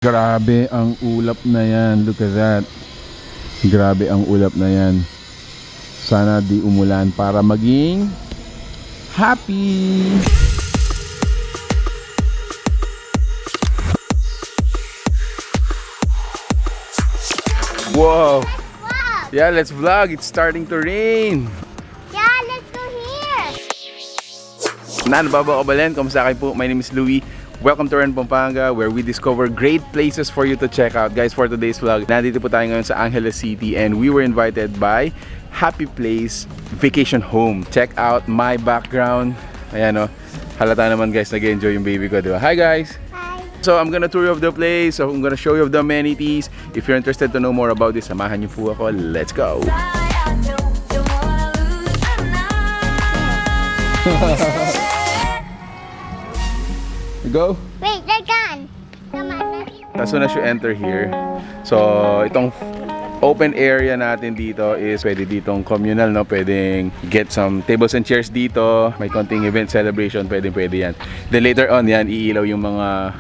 Grabe ang ulap na yan. Look at that. Grabe ang ulap na yan. Sana di umulan para maging happy. Wow. Yeah, let's vlog. It's starting to rain. Yeah, let's go here. Nanababa Kabalen, kamusta kayo po? My name is Louie. Welcome to Pampanga, where we discover great places for you to check out. Guys, for today's vlog, nandito po tayo ngayon sa Angeles City and we were invited by Happy Place Vacation Home. Check out my background. Ayan o, halata naman guys, nag-enjoy yung baby ko, di ba? Hi guys! Hi. So I'm gonna tour you of the place, so I'm gonna show you of the amenities. If you're interested to know more about this, samahan niyo po ako. Let's go! Go! Wait, they're gone. Come on. As soon as you enter here, so itong open area natin dito is pwede ditong communal, no? Pwedeng get some tables and chairs dito. May konting event celebration, pwede yan. Then later on, yan, iilaw yung mga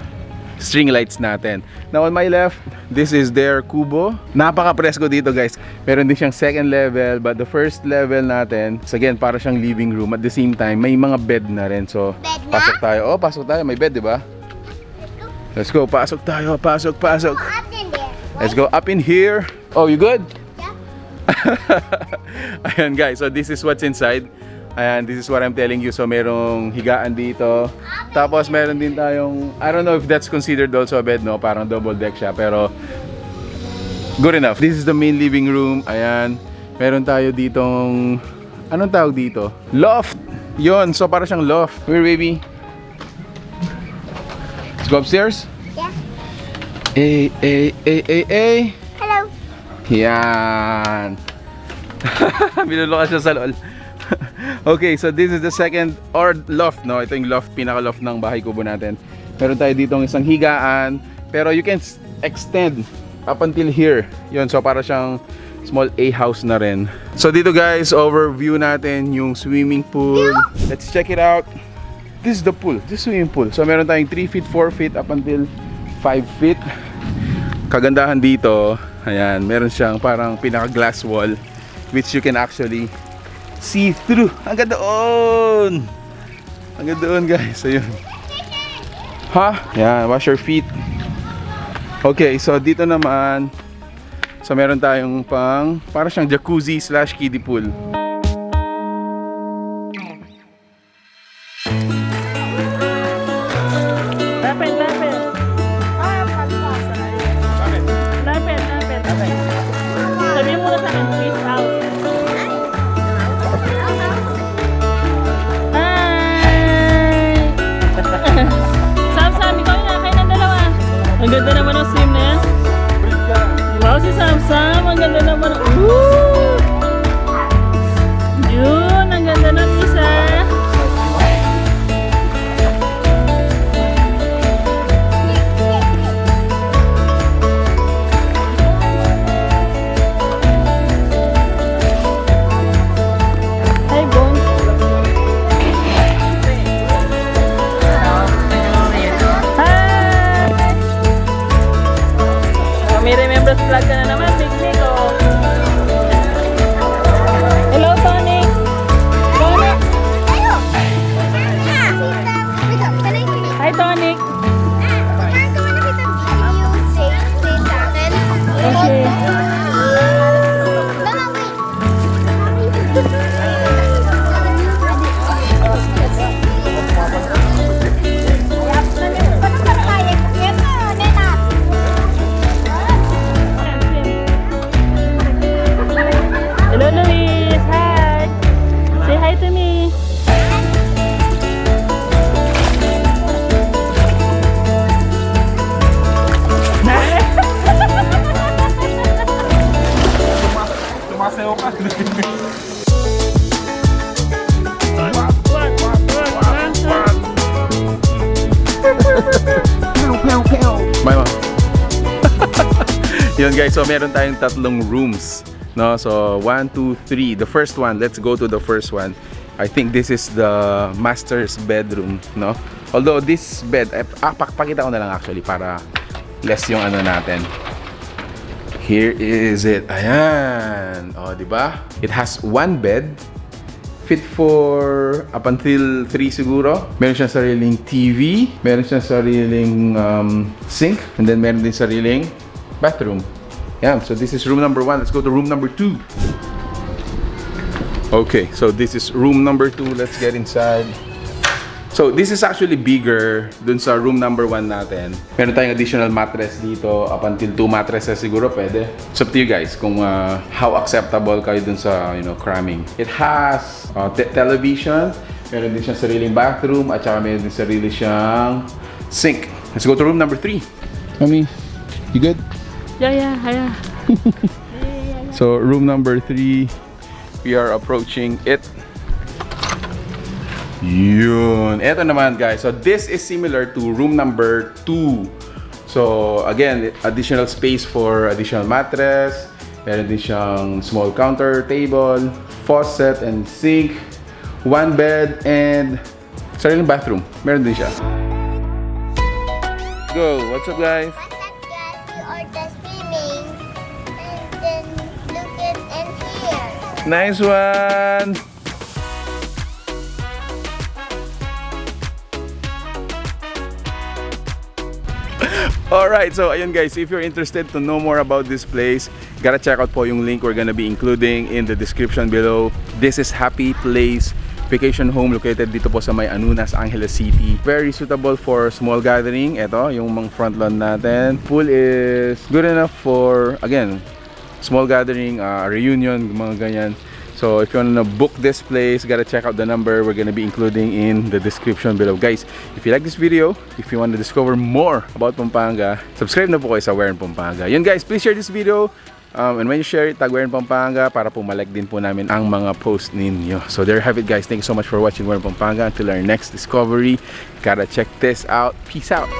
string lights natin. Now on my left, this is their kubo. Napaka-presko dito guys. Meron din siyang second level, but the first level natin is again para siyang living room. At the same time, may mga bed na rin. So, Bed na? pasok tayo. Oh, pasok tayo. May bed, di ba? Let's go. Pasok tayo. Pasok. Go up in there. Let's go up in here. Oh, you good? Yeah. Ayan guys, so this is what's inside. Ayan, this is what I'm telling you. So merong higaan dito. Tapos meron din tayong, I don't know if that's considered also a bed, no? Parang double deck siya, pero good enough. This is the main living room. Ayan, meron tayo ditong, anong tawag dito? Loft! Yon, so para siyang loft. Here baby. Let's go upstairs. Yeah. Hello. Yan. Binulo ka siya sa lol. Okay, so this is the second or loft, no? Ito yung loft, pinaka-loft ng bahay kubo natin. Meron tayo dito ng isang higaan, pero you can extend up until here. Yun, so para siyang small A house na rin. So dito guys, overview natin yung swimming pool. Let's check it out. This is the pool, this is swimming pool. So meron tayong 3 feet, 4 feet, up until 5 feet. Kagandahan dito, ayan, meron siyang parang pinaka-glass wall which you can actually see through. Hanggang doon! Hanggang doon guys, ayun. Ha? Ayan, wash your feet. Okay, so dito naman, so meron tayong pang, parang siyang jacuzzi slash kiddie pool. Ang ganda naman ng sim na yan. Wow, si Sam. Ang ganda naman. Woo! Yun, ang ganda ng isa. Hi, Bon. May remembrance vlog ka na naman, Big Nick, oh. Hello, Tonic! Tonic! Hi, Tonic! Okay. Hello, Luis! Hi! Say hi to me! Tumasayo ka. May ma. Yun guys, so meron tayong tatlong rooms, no? So 1, 2, 3. The first one, let's go to the first one. I think this is the master's bedroom, no? Although this bed, pakita ko na lang actually para less yung ano natin. Here is it. Ayan. O, diba? It has one bed. Fit for up until 3 siguro. Meron siyang sariling TV. Meron siyang sariling sink. And then meron din sariling bathroom. Yeah, so this is room number 1. Let's go to room number 2. Okay, so this is room number 2. Let's get inside. So this is actually bigger dun sa room number 1 natin. Meron tayong additional mattress dito. Up until 2 mattresses siguro pwede. It's up to you guys kung how acceptable kayo dun sa, you know, cramming. It has television. Meron din siyang sariling bathroom. At saka meron din sarili siyang sink. Let's go to room number 3. Mami, you good? Yeah. So room number 3, we are approaching it. Yun. Eto naman guys. So this is similar to room number 2. So again, additional space for additional mattress. Meron din siyang small counter table, faucet and sink, one bed and sariling bathroom. Meron din siya. Go. What's up guys? What's up, guys? We are just swimming. And then look at in here. Nice one. Alright, so ayun guys, if you're interested to know more about this place, gotta check out po yung link we're gonna be including in the description below. This is Happy Place Vacation Home located dito po sa may Anunas, Angeles City. Very suitable for small gathering. Ito, yung mga front lawn natin. Pool is good enough for, again, small gathering, reunion, mga ganyan. So if you wanna book this place, gotta check out the number we're gonna be including in the description below. Guys, if you like this video, if you want to discover more about Pampanga, subscribe na po kayo sa Where in Pampanga. Yun guys, please share this video. And when you share it, tag Where in Pampanga para po malike din po namin ang mga post ninyo. So there you have it guys. Thank you so much for watching Where in Pampanga. Until our next discovery, gotta check this out. Peace out.